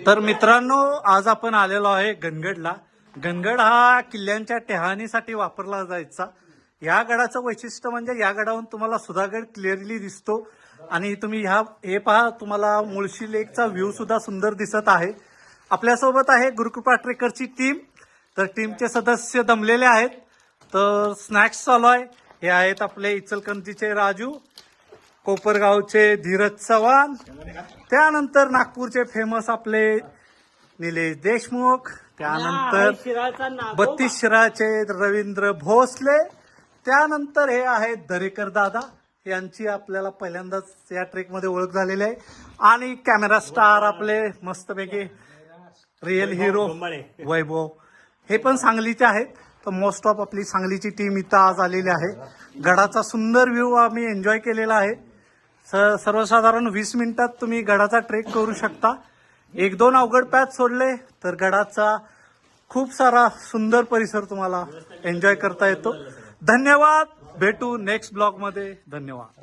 तर मित्रांनो, आज आपण आलेलो आहे गणगडला. गणगड हा किल्ल्यांच्या टेहानीसाठी वापरला जायचा. या गडाचं वैशिष्ट्य म्हणजे या गडावरून तुम्हाला सुधागड क्लिअरली दिसतो आणि तुम्ही हे पहा, तुम्हाला मुळशी लेकचा व्ह्यू सुद्धा सुंदर दिसत आहे. आपल्यासोबत आहे गुरुकृपा ट्रेकरची टीम. तर टीमचे सदस्य दमलेले आहेत. तर स्नॅक्स चालू आहे. हे आहेत आपले इचलकरंजीचे राजू, कोपरगावचे धीरज चव्हाण, त्यानंतर नागपूरचे फेमस आपले निलेश देशमुख, त्यानंतर 32 शिराचे रवींद्र भोसले, त्यानंतर हे आहेत दरेकर दादा. यांची आपल्याला पहिल्यांदाच या ट्रेकमध्ये ओळख झालेली आहे. आणि कॅमेरा स्टार आपले मस्तपैकी रिअल हिरो वैभव, हे पण सांगलीचे आहेत. तर मोस्ट ऑफ आपली सांगलीची टीम इथं आज आलेली आहे. गडाचा सुंदर व्ह्यू आम्ही एन्जॉय केलेला आहे. सर्वसाधारण 20 मिनिटात तुम्ही गडाचा ट्रेक करू शकता. 1-2 अवघड पॅच सोडले तर गडाचा खूप सारा सुंदर परिसर तुम्हाला एन्जॉय करता येतो. धन्यवाद. भेटू नेक्स्ट ब्लॉग मध्ये. धन्यवाद.